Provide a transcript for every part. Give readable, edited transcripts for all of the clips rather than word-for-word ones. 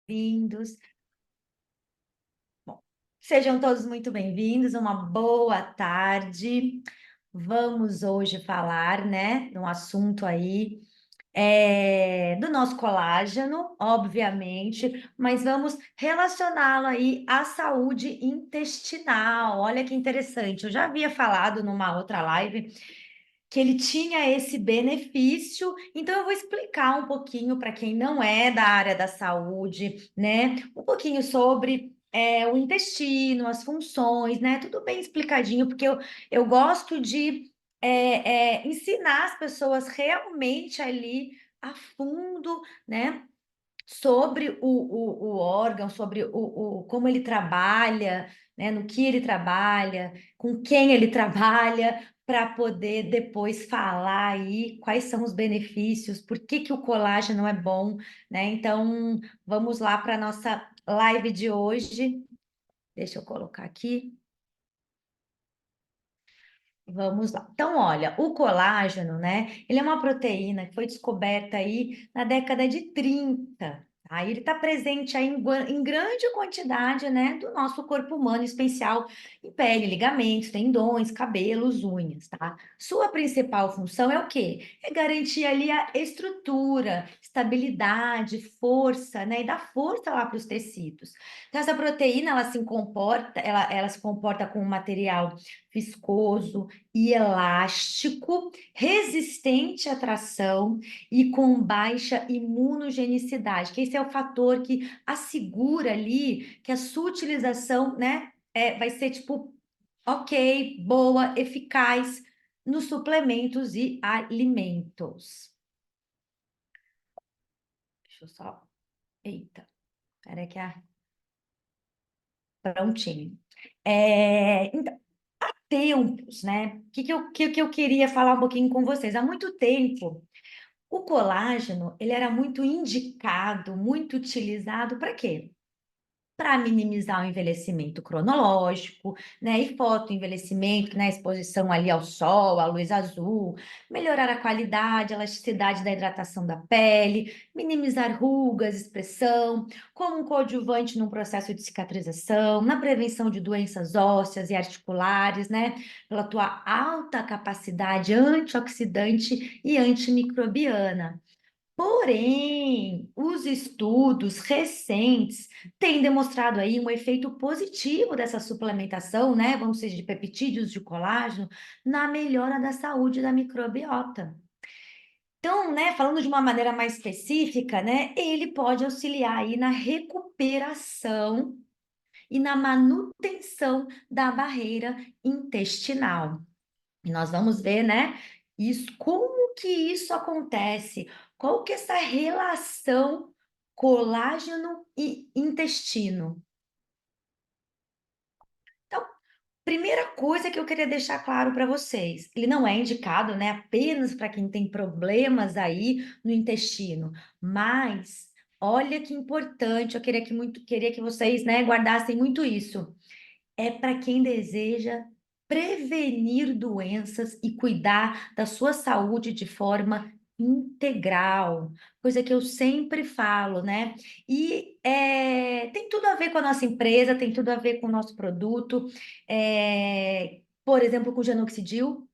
bem-vindos. Bom, sejam todos muito bem-vindos, uma boa tarde. Vamos hoje falar, né, de um assunto aí, do nosso colágeno, obviamente, mas vamos relacioná-lo aí à saúde intestinal. Olha que interessante, eu já havia falado numa outra live que ele tinha esse benefício. Então, eu vou explicar um pouquinho para quem não é da área da saúde, né? Um pouquinho sobre o intestino, as funções, né? Tudo bem explicadinho, porque eu gosto de ensinar as pessoas realmente ali a fundo, né? Sobre o órgão, sobre como ele trabalha, né, no que ele trabalha, com quem ele trabalha, para poder depois falar aí quais são os benefícios, por que que o colágeno é bom, né? Então, vamos lá para a nossa live de hoje. Deixa eu colocar aqui. Vamos lá. Então, olha, o colágeno, né? Ele é uma proteína que foi descoberta aí na década de 30. Tá? Ele está presente aí em grande quantidade, né, do nosso corpo humano, em especial em pele, ligamentos, tendões, cabelos, unhas, tá? Sua principal função é o quê? É garantir ali a estrutura, estabilidade, força, né? E dar força lá para os tecidos. Então, essa proteína, ela se comporta com um material viscoso e elástico, resistente à tração e com baixa imunogenicidade, que esse é o fator que assegura ali que a sua utilização, né, vai ser tipo, ok, boa, eficaz nos suplementos e alimentos. Deixa eu só. Eita, peraí que a. Prontinho. Então, tempos, né? O que eu queria falar um pouquinho com vocês? Há muito tempo, o colágeno, ele era muito indicado, muito utilizado para quê? Para minimizar o envelhecimento cronológico, né? E fotoenvelhecimento, né? Exposição ali ao sol, à luz azul, melhorar a qualidade, a elasticidade da hidratação da pele, minimizar rugas, expressão, como um coadjuvante num processo de cicatrização, na prevenção de doenças ósseas e articulares, né? Pela tua alta capacidade antioxidante e antimicrobiana. Porém, os estudos recentes têm demonstrado aí um efeito positivo dessa suplementação, né? Vamos dizer, de peptídeos de colágeno, na melhora da saúde da microbiota. Então, né, falando de uma maneira mais específica, né, ele pode auxiliar aí na recuperação e na manutenção da barreira intestinal. E nós vamos ver, né, isso, como que isso acontece, qual que é essa relação colágeno e intestino. Então, primeira coisa que eu queria deixar claro para vocês, ele não é indicado, né, apenas para quem tem problemas aí no intestino, mas olha que importante, eu queria que vocês, né, guardassem muito isso. É para quem deseja prevenir doenças e cuidar da sua saúde de forma integral, coisa que eu sempre falo, né? E tem tudo a ver com a nossa empresa, tem tudo a ver com o nosso produto, por exemplo, com o Genoxidil,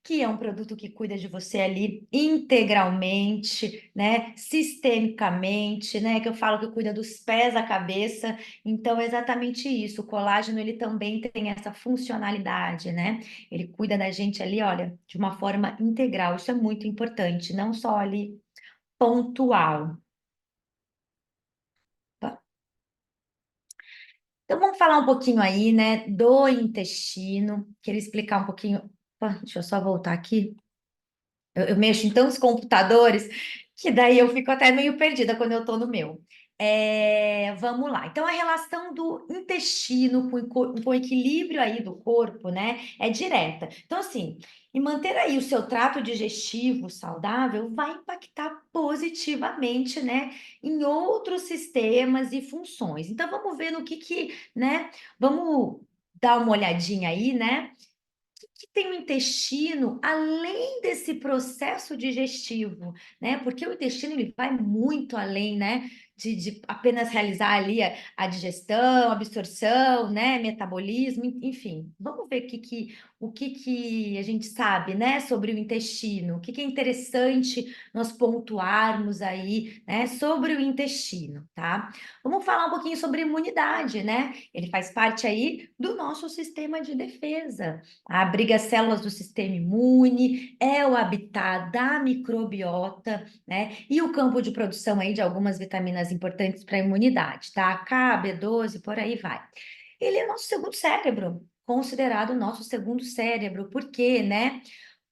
que é um produto que cuida de você ali integralmente, né? Sistemicamente, né? Que eu falo que cuida dos pés à cabeça. Então, é exatamente isso. O colágeno, ele também tem essa funcionalidade, né? Ele cuida da gente ali, olha, de uma forma integral. Isso é muito importante, não só ali pontual. Tá? Então, vamos falar um pouquinho aí, né, do intestino. Queria explicar um pouquinho. Opa, deixa eu só voltar aqui. Eu mexo em tantos computadores que daí eu fico até meio perdida quando eu estou no meu. Vamos lá. Então, a relação do intestino com o equilíbrio aí do corpo, né, é direta. Então, assim, e manter aí o seu trato digestivo saudável vai impactar positivamente, né, em outros sistemas e funções. Então, vamos ver no que, né, vamos dar uma olhadinha aí, né? que tem o intestino além desse processo digestivo, né? Porque o intestino ele vai muito além, né? De apenas realizar ali a digestão, absorção, né? Metabolismo, enfim. Vamos ver o que a gente sabe, né? Sobre o intestino. O que é interessante nós pontuarmos aí, né? Sobre o intestino, tá? Vamos falar um pouquinho sobre imunidade, né? Ele faz parte aí do nosso sistema de defesa, abriga as células do sistema imune, é o habitat da microbiota, né? E o campo de produção aí de algumas vitaminas importantes para a imunidade, tá? K, B12, por aí vai. Ele é nosso segundo cérebro, considerado o nosso segundo cérebro, por quê, né?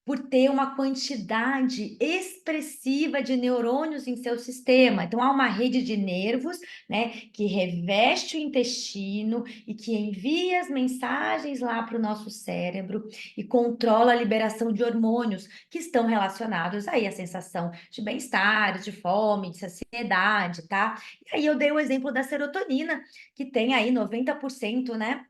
Por ter uma quantidade expressiva de neurônios em seu sistema. Então, há uma rede de nervos, né, que reveste o intestino e que envia as mensagens lá para o nosso cérebro e controla a liberação de hormônios que estão relacionados aí à sensação de bem-estar, de fome, de saciedade, tá? E aí eu dei o exemplo da serotonina, que tem aí 90%, né?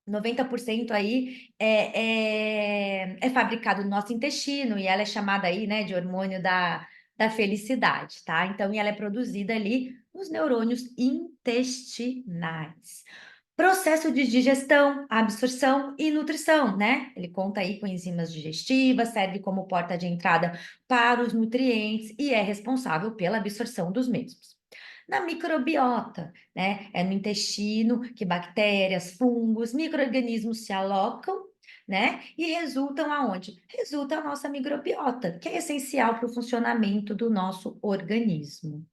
90% aí é fabricado no nosso intestino e ela é chamada aí, né, de hormônio da felicidade, tá? Então, e ela é produzida ali nos neurônios intestinais. Processo de digestão, absorção e nutrição, né? Ele conta aí com enzimas digestivas, serve como porta de entrada para os nutrientes e é responsável pela absorção dos mesmos. Na microbiota, né? É no intestino que bactérias, fungos, micro-organismos se alocam, né? E resultam aonde? Resulta a nossa microbiota, que é essencial para o funcionamento do nosso organismo.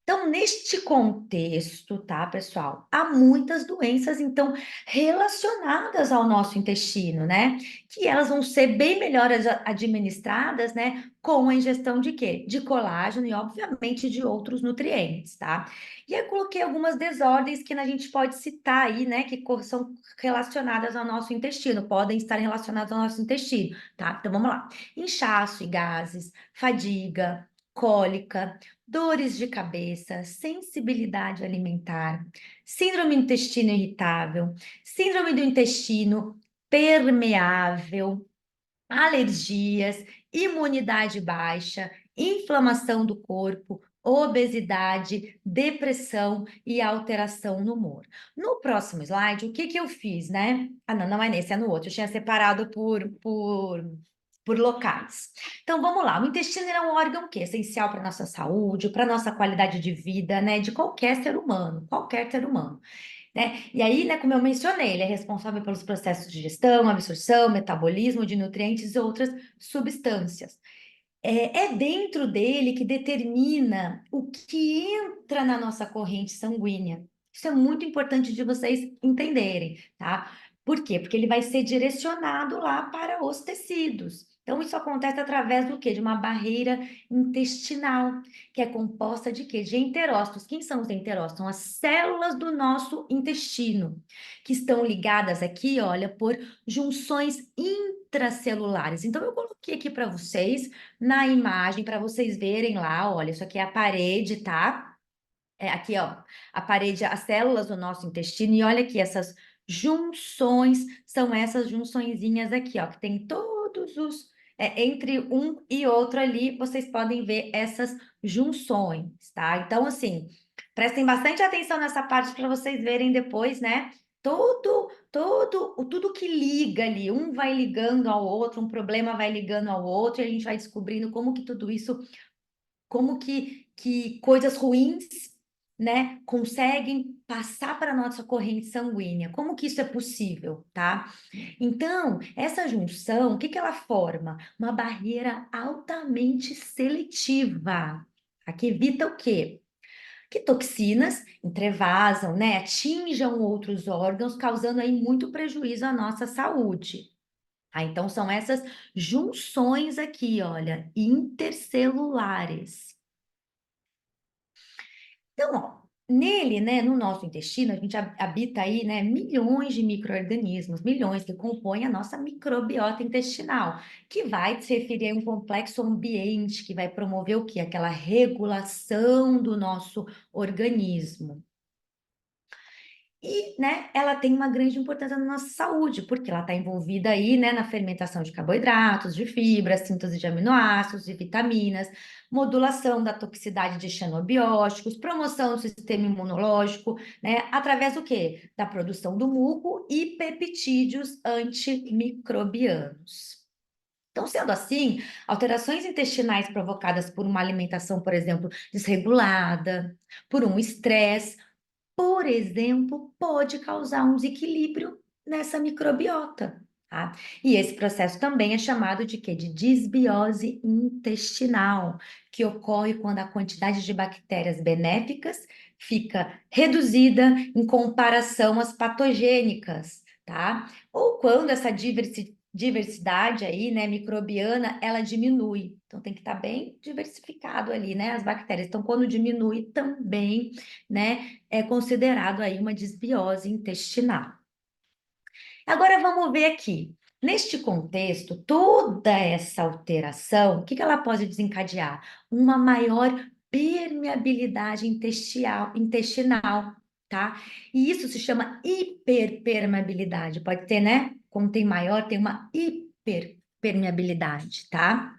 Então, neste contexto, tá, pessoal? Há muitas doenças, então, relacionadas ao nosso intestino, né? Que elas vão ser bem melhor administradas, né? Com a ingestão de quê? De colágeno e, obviamente, de outros nutrientes, tá? E eu coloquei algumas desordens que a gente pode citar aí, né? Que são relacionadas ao nosso intestino, podem estar relacionadas ao nosso intestino, tá? Então, vamos lá. Inchaço e gases, fadiga, cólica, dores de cabeça, sensibilidade alimentar, síndrome do intestino irritável, síndrome do intestino permeável, alergias, imunidade baixa, inflamação do corpo, obesidade, depressão e alteração no humor. No próximo slide, o que que eu fiz, né? Ah, não, não é nesse, é no outro. Eu tinha separado por locais. Então, vamos lá. O intestino é um órgão que é essencial para a nossa saúde, para a nossa qualidade de vida, né? De qualquer ser humano, né? E aí, né, como eu mencionei, ele é responsável pelos processos de digestão, absorção, metabolismo de nutrientes e outras substâncias. É dentro dele que determina o que entra na nossa corrente sanguínea. Isso é muito importante de vocês entenderem, tá? Por quê? Porque ele vai ser direcionado lá para os tecidos. Então, isso acontece através do quê? De uma barreira intestinal, que é composta de quê? De enterócitos. Quem são os enterócitos? São as células do nosso intestino, que estão ligadas aqui, olha, por junções intracelulares. Então, eu coloquei aqui para vocês na imagem para vocês verem lá, olha, isso aqui é a parede, tá? É aqui, ó, a parede, as células do nosso intestino, e olha aqui, essas junções, são essas junçõezinhas aqui, ó, que tem todos os, entre um e outro ali, vocês podem ver essas junções, tá? Então, assim, prestem bastante atenção nessa parte para vocês verem depois, né? Tudo que liga ali, um vai ligando ao outro, um problema vai ligando ao outro, e a gente vai descobrindo como que tudo isso, como que coisas ruins, né, conseguem passar para a nossa corrente sanguínea. Como que isso é possível, tá? Então, essa junção, o que que ela forma? Uma barreira altamente seletiva. Aqui evita o quê? Que toxinas entrevasam, né, atinjam outros órgãos, causando aí muito prejuízo à nossa saúde. Ah, então são essas junções aqui, olha, intercelulares. Então, ó, nele, né, no nosso intestino, a gente habita aí, né, milhões de micro-organismos, milhões que compõem a nossa microbiota intestinal, que vai se referir a um complexo ambiente que vai promover o quê? Aquela regulação do nosso organismo. E, né, ela tem uma grande importância na nossa saúde, porque ela está envolvida aí, né, na fermentação de carboidratos, de fibras, síntese de aminoácidos, de vitaminas, modulação da toxicidade de xenobióticos, promoção do sistema imunológico, né, através do quê? Da produção do muco e peptídeos antimicrobianos. Então, sendo assim, alterações intestinais provocadas por uma alimentação, por exemplo, desregulada, por um estresse, por exemplo, pode causar um desequilíbrio nessa microbiota, tá? E esse processo também é chamado de quê? De disbiose intestinal, que ocorre quando a quantidade de bactérias benéficas fica reduzida em comparação às patogênicas, tá? Ou quando essa diversidade aí, né, microbiana, ela diminui. Então tem que estar bem diversificado ali, né, as bactérias. Então quando diminui também, né, é considerado aí uma desbiose intestinal. Agora vamos ver aqui. Neste contexto, toda essa alteração, o que que ela pode desencadear? Uma maior permeabilidade intestinal, tá? E isso se chama hiperpermeabilidade. Pode ter, né? Como tem maior, tem uma hiperpermeabilidade, tá?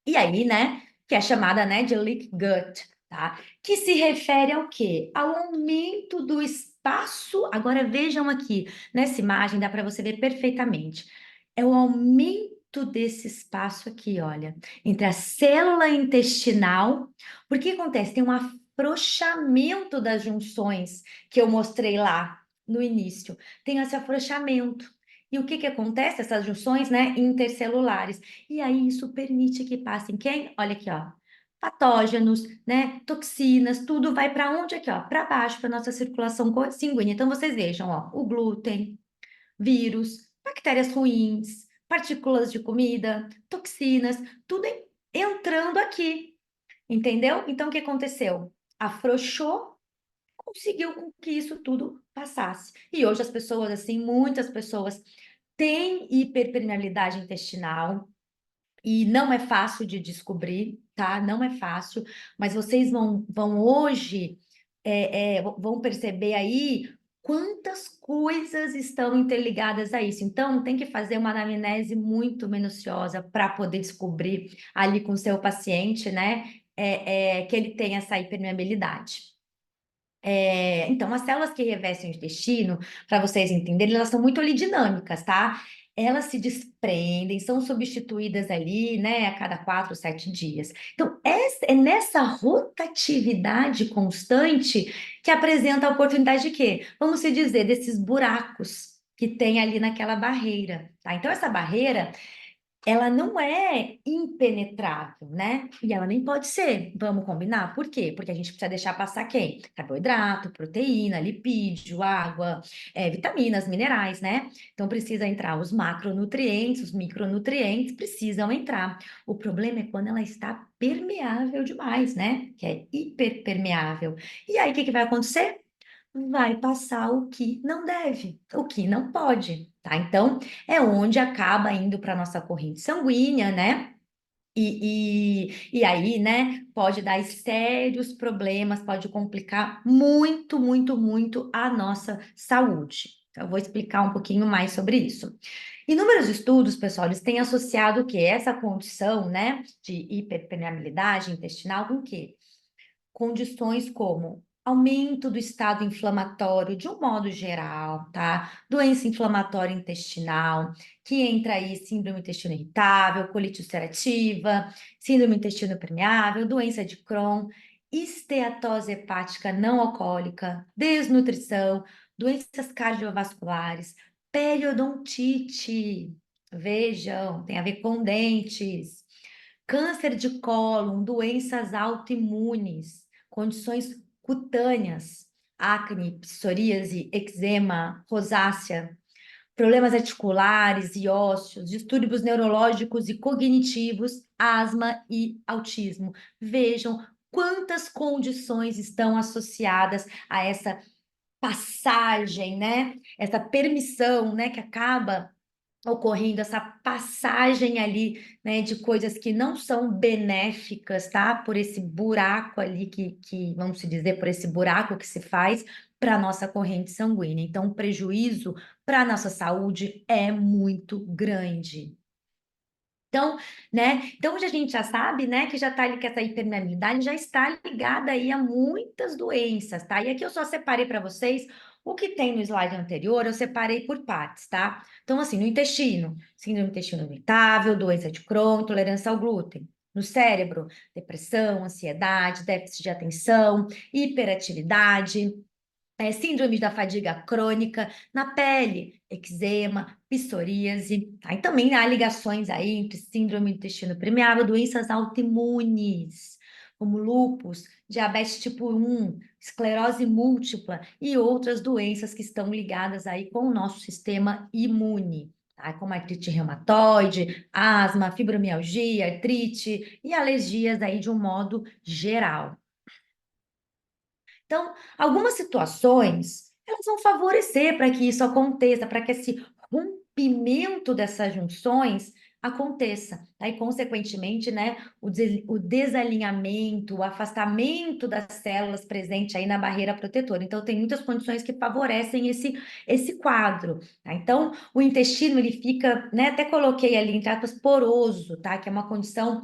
E aí, né, que é chamada, né, de leak gut, tá? Que se refere ao quê? Ao aumento do espaço. Agora vejam aqui, nessa imagem dá para você ver perfeitamente. É o aumento desse espaço aqui, olha, entre a célula intestinal. Porque acontece? Tem um afrouxamento das junções que eu mostrei lá no início. Tem esse afrouxamento. E o que que acontece? Essas junções, né, intercelulares. E aí isso permite que passem quem? Olha aqui, ó. Patógenos, né? Toxinas, tudo vai para onde aqui, ó? Para baixo, para nossa circulação sanguínea. Então vocês vejam, ó, o glúten, vírus, bactérias ruins, partículas de comida, toxinas, tudo entrando aqui, entendeu? Então o que aconteceu? Afrouxou, conseguiu com que isso tudo passasse. E hoje as pessoas, assim, muitas pessoas têm hiperpermeabilidade intestinal, e não é fácil de descobrir, tá? Não é fácil, mas vocês vão hoje vão perceber aí quantas coisas estão interligadas a isso. Então, tem que fazer uma anamnese muito minuciosa para poder descobrir ali com o seu paciente, né? Que ele tem essa hipermeabilidade. Então, as células que revestem o intestino, para vocês entenderem, elas são muito ali dinâmicas, tá? Elas se desprendem, são substituídas ali, né, a cada 4, 7 dias. Então, é nessa rotatividade constante que apresenta a oportunidade de quê? Vamos se dizer, desses buracos que tem ali naquela barreira, tá? Então, essa barreira ela não é impenetrável, né? E ela nem pode ser, vamos combinar? Por quê? Porque a gente precisa deixar passar quem? Carboidrato, proteína, lipídio, água, vitaminas, minerais, né? Então precisa entrar os macronutrientes, os micronutrientes precisam entrar. O problema é quando ela está permeável demais, né? Que é hiperpermeável. E aí o que que vai acontecer? Vai passar o que não deve, o que não pode, tá? Então, é onde acaba indo para a nossa corrente sanguínea, né? E aí, né, pode dar sérios problemas, pode complicar muito, muito, muito a nossa saúde. Então, eu vou explicar um pouquinho mais sobre isso. Inúmeros estudos, pessoal, eles têm associado o quê? Essa condição, né, de hiperpermeabilidade intestinal com o quê? Condições como aumento do estado inflamatório de um modo geral, tá? Doença inflamatória intestinal, que entra aí síndrome do intestino irritável, colite ulcerativa, síndrome do intestino permeável, doença de Crohn, esteatose hepática não alcoólica, desnutrição, doenças cardiovasculares, periodontite, vejam, tem a ver com dentes, câncer de cólon, doenças autoimunes, condições cutâneas, acne, psoríase, eczema, rosácea, problemas articulares e ósseos, distúrbios neurológicos e cognitivos, asma e autismo. Vejam quantas condições estão associadas a essa passagem, né? Essa permissão, né, que acaba ocorrendo essa passagem ali, né, de coisas que não são benéficas, tá? Por esse buraco ali vamos dizer, por esse buraco que se faz para a nossa corrente sanguínea. Então, o prejuízo para a nossa saúde é muito grande. Então, né? Então, hoje a gente já sabe, né, que já está ali que essa hipermeabilidade já está ligada aí a muitas doenças, tá? E aqui eu só separei para vocês o que tem no slide anterior, eu separei por partes, tá? Então, assim, no intestino, síndrome do intestino irritável, doença de Crohn, intolerância ao glúten. No cérebro, depressão, ansiedade, déficit de atenção, hiperatividade, síndrome da fadiga crônica, na pele, eczema, psoríase, tá? E também há ligações aí entre síndrome do intestino permeável, doenças autoimunes, como lúpus, diabetes tipo 1, esclerose múltipla e outras doenças que estão ligadas aí com o nosso sistema imune, tá? Como artrite reumatoide, asma, fibromialgia, artrite e alergias aí de um modo geral. Então, algumas situações, elas vão favorecer para que isso aconteça, para que esse rompimento dessas junções aconteça. Aí, consequentemente, né, o desalinhamento, o afastamento das células presente aí na barreira protetora. Então, tem muitas condições que favorecem esse quadro, tá? Então, o intestino, ele fica, né, até coloquei ali, entre aspas, poroso, tá? Que é uma condição,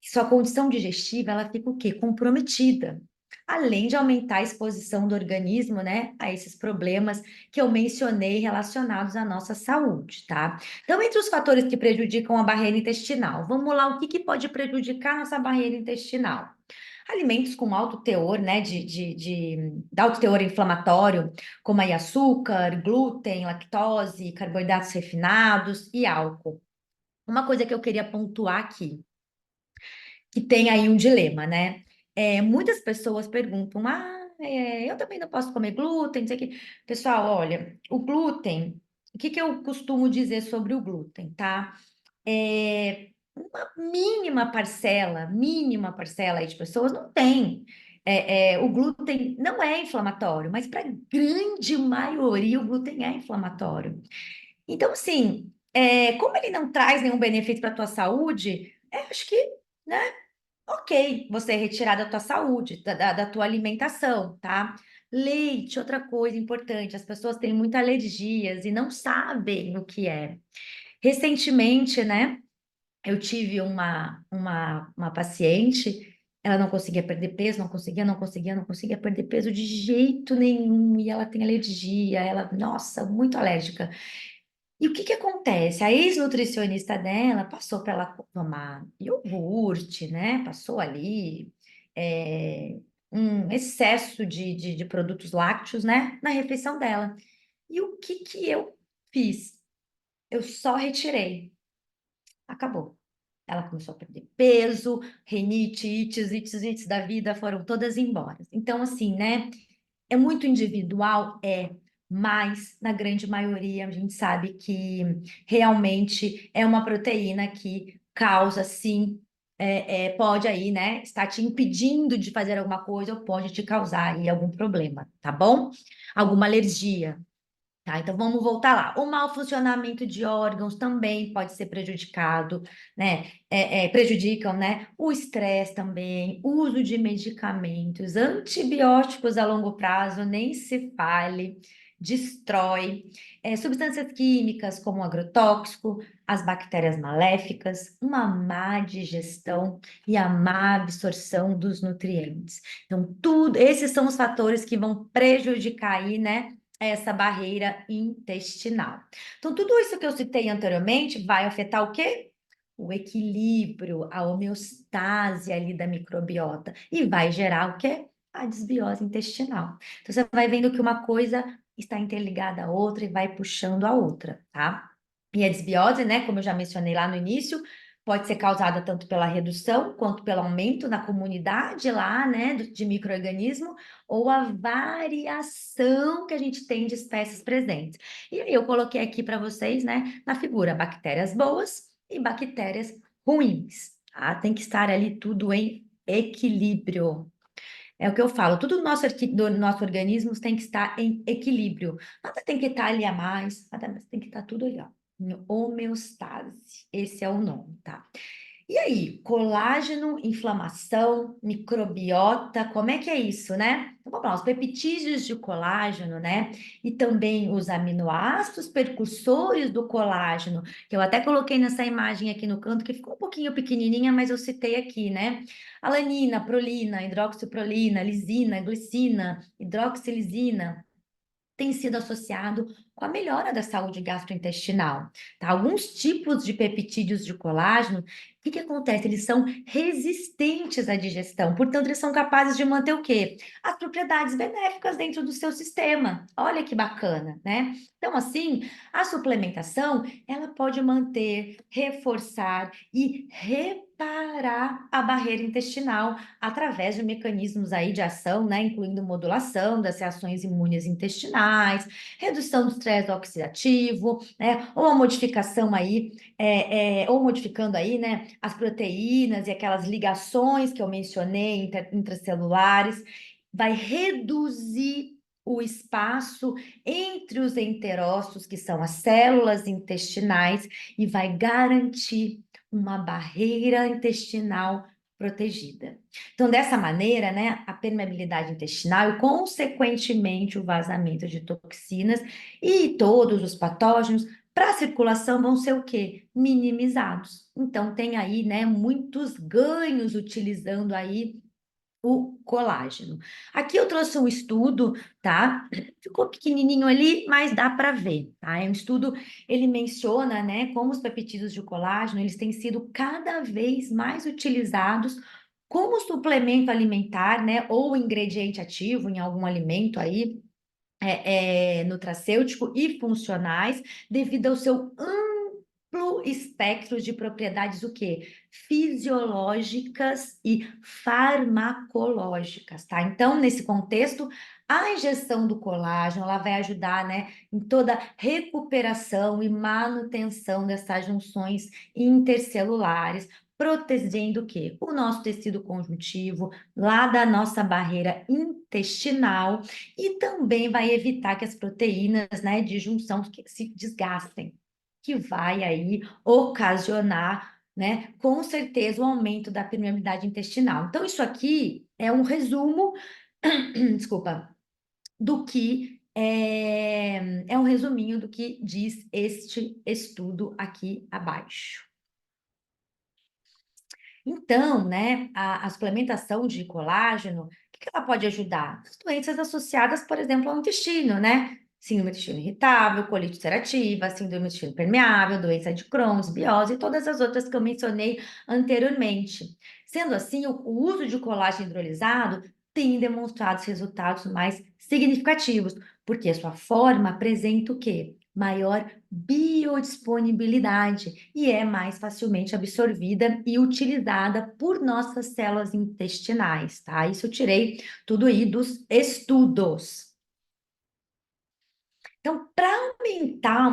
sua condição digestiva, ela fica o quê? Comprometida, além de aumentar a exposição do organismo, né, a esses problemas que eu mencionei relacionados à nossa saúde, tá? Então, entre os fatores que prejudicam a barreira intestinal, vamos lá, o que que pode prejudicar a nossa barreira intestinal? Alimentos com alto teor, né, de alto teor inflamatório, como aí açúcar, glúten, lactose, carboidratos refinados e álcool. Uma coisa que eu queria pontuar aqui, que tem aí um dilema, né? Muitas pessoas perguntam, eu também não posso comer glúten, não sei o quê. Pessoal, olha, o glúten, o que que eu costumo dizer sobre o glúten, tá? Uma mínima parcela aí de pessoas não tem. O glúten não é inflamatório, mas para a grande maioria o glúten é inflamatório. Então, assim, como ele não traz nenhum benefício para a tua saúde, acho que, né? Ok, você retirar da tua saúde, da tua alimentação, tá? Leite, outra coisa importante, as pessoas têm muitas alergias e não sabem o que é. Recentemente, né, eu tive uma paciente, ela não conseguia perder peso, não conseguia perder peso de jeito nenhum, e ela tem alergia, ela, nossa, muito alérgica. E o que que acontece? A ex-nutricionista dela passou para ela tomar iogurte, né? Passou ali um excesso de produtos lácteos, né? Na refeição dela. E o que que eu fiz? Eu só retirei. Acabou. Ela começou a perder peso, rinite, ites da vida foram todas embora. Então, assim, né? É muito individual? Mas na grande maioria a gente sabe que realmente é uma proteína que causa, sim, pode aí, né, estar te impedindo de fazer alguma coisa ou pode te causar aí algum problema, tá bom? Alguma alergia. Tá, então vamos voltar lá. O mau funcionamento de órgãos também pode ser prejudicado, né? Prejudicam, né? O estresse também, uso de medicamentos, antibióticos a longo prazo, nem se fale, destrói. Substâncias químicas como agrotóxico, as bactérias maléficas, uma má digestão e a má absorção dos nutrientes. Então, tudo, esses são os fatores que vão prejudicar aí, né? Essa barreira intestinal. Então, tudo isso que eu citei anteriormente vai afetar o quê? O equilíbrio, a homeostase ali da microbiota e vai gerar o quê? A desbiose intestinal. Então, você vai vendo que uma coisa está interligada à outra e vai puxando a outra, tá? E a desbiose, né, como eu já mencionei lá no início, pode ser causada tanto pela redução quanto pelo aumento na comunidade lá, né, de micro-organismo, ou a variação que a gente tem de espécies presentes. E aí eu coloquei aqui para vocês, né, na figura, bactérias boas e bactérias ruins, tá? Tem que estar ali tudo em equilíbrio. É o que eu falo, tudo do nosso organismo tem que estar em equilíbrio. Nada tem que estar ali a mais, nada tem que estar tudo ali, ó, Homeostase, esse é o nome, tá? E aí, colágeno, inflamação, microbiota, como é que é isso, né? Então, vamos lá, os peptídeos de colágeno, né? E também os aminoácidos percursores do colágeno, que eu até coloquei nessa imagem aqui no canto, que ficou um pouquinho pequenininha, mas eu citei aqui, né? Alanina, prolina, hidroxiprolina, lisina, glicina, hidroxilisina, tem sido associado com a melhora da saúde gastrointestinal. Tá? Alguns tipos de peptídeos de colágeno, o que que acontece? Eles são resistentes à digestão, portanto, eles são capazes de manter o quê? As propriedades benéficas dentro do seu sistema. Olha que bacana, né? Então, assim, a suplementação, ela pode manter, reforçar e reparar a barreira intestinal através de mecanismos aí de ação, né, incluindo modulação das reações imunes intestinais, redução do estresse oxidativo, né, ou a modificação aí, ou modificando aí, né, as proteínas e aquelas ligações que eu mencionei intracelulares, vai reduzir o espaço entre os enterócitos, que são as células intestinais, e vai garantir uma barreira intestinal protegida. Então, dessa maneira, né, a permeabilidade intestinal e, consequentemente, o vazamento de toxinas e todos os patógenos para a circulação vão ser o quê? Minimizados. Então, tem aí, né, muitos ganhos utilizando aí o colágeno. Aqui eu trouxe um estudo, tá? Ficou pequenininho ali, mas dá para ver, tá? É um estudo, ele menciona, né, como os peptídeos de colágeno, eles têm sido cada vez mais utilizados como suplemento alimentar, né, ou ingrediente ativo em algum alimento aí, nutracêutico e funcionais, devido ao seu amplo espectro de propriedades, o quê? Fisiológicas e farmacológicas, tá? Então, nesse contexto, a injeção do colágeno, ela vai ajudar, né, em toda a recuperação e manutenção dessas junções intercelulares, protegendo o quê? O nosso tecido conjuntivo, lá da nossa barreira intestinal, e também vai evitar que as proteínas, né, de junção se desgastem, que vai aí ocasionar, né, com certeza, o aumento da permeabilidade intestinal. Então, isso aqui é um resumo, desculpa, do que é um resuminho do que diz este estudo aqui abaixo. Então, né, a suplementação de colágeno, o que que ela pode ajudar? As doenças associadas, por exemplo, ao intestino, né? Síndrome do intestino irritável, colite ulcerativa, síndrome do intestino permeável, doença de Crohn's, biose e todas as outras que eu mencionei anteriormente. Sendo assim, o uso de colágeno hidrolisado tem demonstrado os resultados mais significativos, porque a sua forma apresenta o quê? Maior biodisponibilidade e é mais facilmente absorvida e utilizada por nossas células intestinais, tá? Isso eu tirei tudo aí dos estudos. Então, para aumentar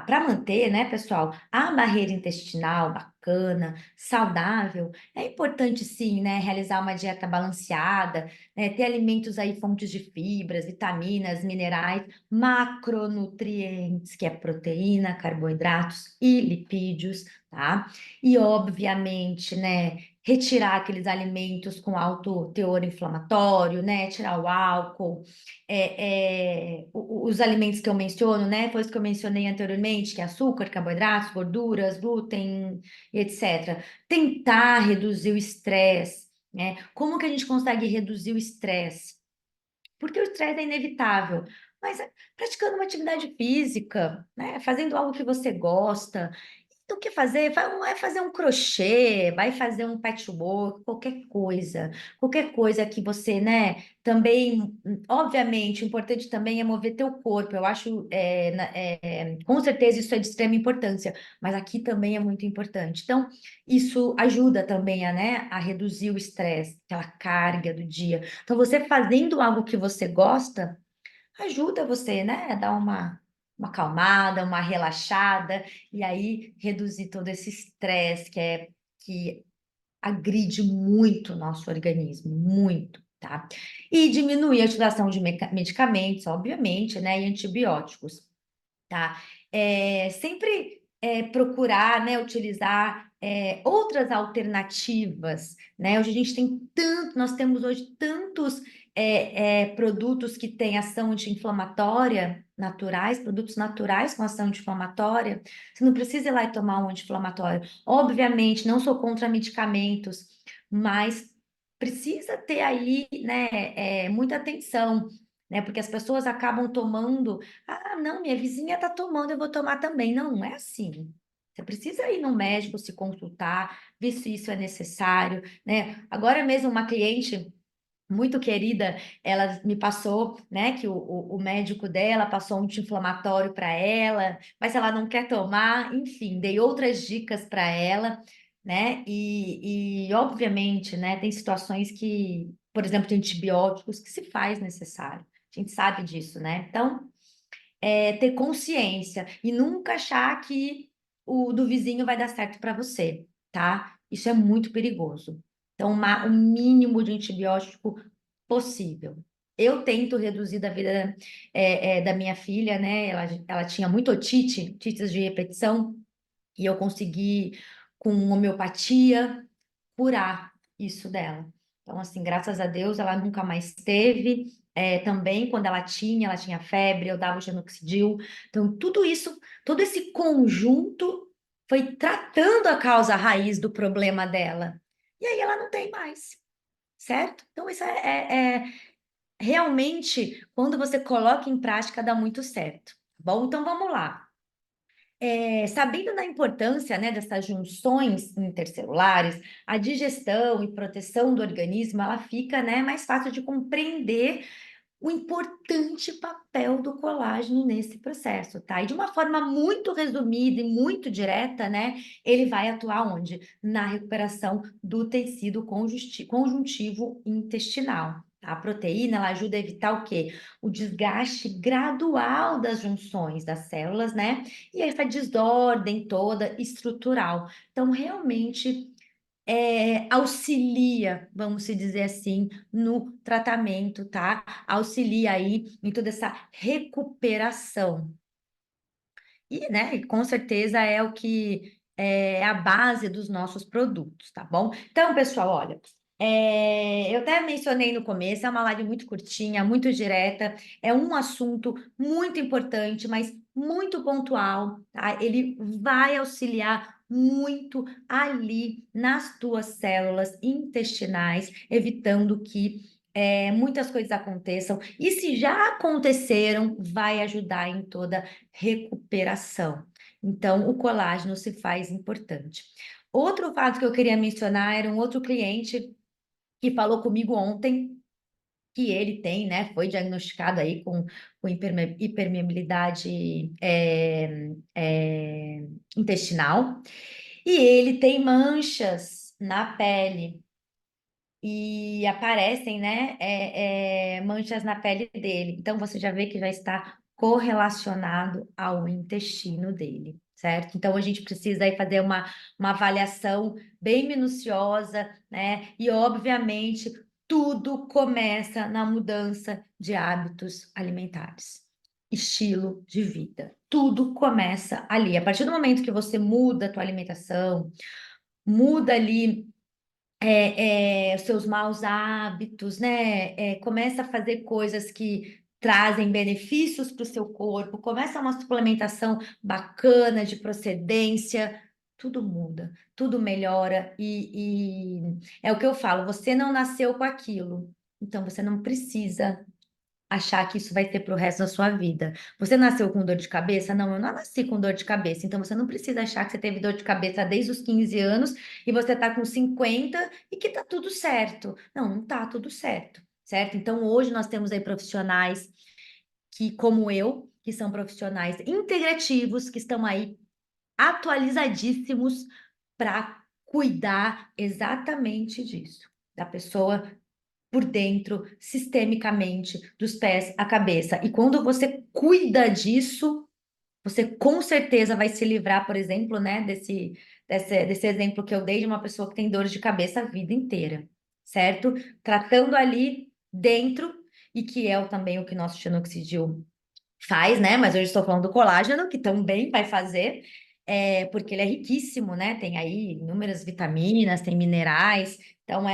para manter, né, pessoal, a barreira intestinal bacana, saudável, é importante sim, né, realizar uma dieta balanceada, né, ter alimentos aí, fontes de fibras, vitaminas, minerais, macronutrientes, que é proteína, carboidratos e lipídios, tá? E obviamente, né, retirar aqueles alimentos com alto teor inflamatório, né, tirar o álcool, os alimentos que eu menciono, né? Foi isso que eu mencionei anteriormente, que é açúcar, carboidratos, gorduras, glúten, etc. Tentar reduzir o estresse, né? Como que a gente consegue reduzir o estresse? Porque o estresse é inevitável, mas praticando uma atividade física, né? Fazendo algo que você gosta. Então, o que fazer? Vai fazer um crochê, vai fazer um patchwork, qualquer coisa que você, né? Também, obviamente, o importante também é mover teu corpo. Eu acho, com certeza, isso é de extrema importância, mas aqui também é muito importante. Então, isso ajuda também né, a reduzir o estresse, aquela carga do dia. Então, você fazendo algo que você gosta, ajuda você, né, a dar uma acalmada, uma relaxada, e aí reduzir todo esse estresse que agride muito o nosso organismo, muito, tá? E diminuir a utilização de medicamentos, obviamente, né, e antibióticos. tá? Sempre procurar, né, utilizar outras alternativas, né? Hoje a gente tem nós temos hoje tantos produtos que têm ação anti-inflamatória naturais, produtos naturais com ação anti-inflamatória. Você não precisa ir lá e tomar um anti-inflamatório. Obviamente, não sou contra medicamentos, mas precisa ter aí, né, muita atenção, né? Porque as pessoas acabam tomando. Ah, não, minha vizinha está tomando, eu vou tomar também. Não, não é assim. Você precisa ir no médico se consultar, ver se isso é necessário, né? Agora mesmo uma cliente muito querida, ela me passou, né, que o médico dela passou um anti-inflamatório para ela, mas ela não quer tomar, enfim, dei outras dicas para ela, né? E obviamente, né, tem situações que, por exemplo, tem antibióticos que se faz necessário. A gente sabe disso, né? Então, ter consciência e nunca achar que o do vizinho vai dar certo para você, tá? Isso é muito perigoso. Então, o mínimo de antibiótico possível. Eu tento reduzir da vida da minha filha, né? Ela tinha muito otite, otites de repetição, e eu consegui, com homeopatia, curar isso dela. Então, assim, graças a Deus, ela nunca mais teve. Também, quando ela tinha febre, eu dava o Genoxidil. Então, tudo isso, todo esse conjunto foi tratando a causa raiz do problema dela. E aí ela não tem mais, certo? Então, isso realmente, quando você coloca em prática, dá muito certo. Bom, então vamos lá. Sabendo da importância, né, dessas junções intercelulares, a digestão e proteção do organismo, ela fica, né, mais fácil de compreender o importante papel do colágeno nesse processo, tá? E de uma forma muito resumida e muito direta, né, ele vai atuar onde? Na recuperação do tecido conjuntivo intestinal. A proteína, ela ajuda a evitar o quê? O desgaste gradual das junções das células, né? E essa desordem toda estrutural. Então, realmente auxilia, vamos se dizer assim, no tratamento, tá? Auxilia aí em toda essa recuperação. E, né, e com certeza é o que é a base dos nossos produtos, tá bom? Então, pessoal, olha, eu até mencionei no começo, é uma live muito curtinha, muito direta, é um assunto muito importante, mas muito pontual, tá? Ele vai auxiliar muito ali nas tuas células intestinais, evitando que muitas coisas aconteçam. E se já aconteceram, vai ajudar em toda recuperação. Então, o colágeno se faz importante. Outro fato que eu queria mencionar era um outro cliente que falou comigo ontem que ele tem, né, foi diagnosticado aí com hipermeabilidade intestinal, e ele tem manchas na pele e aparecem, né, manchas na pele dele. Então, você já vê que já está correlacionado ao intestino dele, certo? Então, a gente precisa aí fazer uma avaliação bem minuciosa, né? E, obviamente, tudo começa na mudança de hábitos alimentares, estilo de vida. Tudo começa ali. A partir do momento que você muda a tua alimentação, muda ali os seus maus hábitos, né? Começa a fazer coisas que trazem benefícios para o seu corpo, começa uma suplementação bacana de procedência, tudo muda, tudo melhora e é o que eu falo, você não nasceu com aquilo, então você não precisa achar que isso vai ter para o resto da sua vida. Você nasceu com dor de cabeça? Não, eu não nasci com dor de cabeça. Então você não precisa achar que você teve dor de cabeça desde os 15 anos e você está com 50 e que tá tudo certo. Não, não tá tudo certo, certo? Então hoje nós temos aí profissionais que, como eu, que são profissionais integrativos, que estão aí atualizadíssimos para cuidar exatamente disso, da pessoa por dentro, sistemicamente, dos pés à cabeça. E quando você cuida disso, você com certeza vai se livrar, por exemplo, né, desse exemplo que eu dei de uma pessoa que tem dores de cabeça a vida inteira, certo? Tratando ali dentro, e que é também o que nosso Xenoxidil Faz, né? Mas hoje estou falando do colágeno, que também vai fazer, porque ele é riquíssimo, né? Tem aí inúmeras vitaminas, tem minerais, então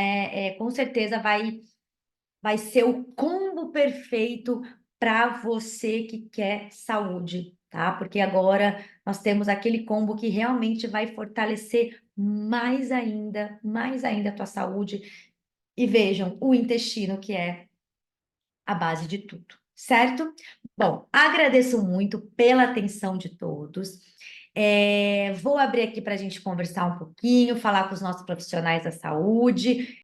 com certeza vai ser o combo perfeito para você que quer saúde, tá? Porque agora nós temos aquele combo que realmente vai fortalecer mais ainda a tua saúde. E vejam, o intestino, que é a base de tudo, certo? Bom, agradeço muito pela atenção de todos. Vou abrir aqui para a gente conversar um pouquinho, falar com os nossos profissionais da saúde.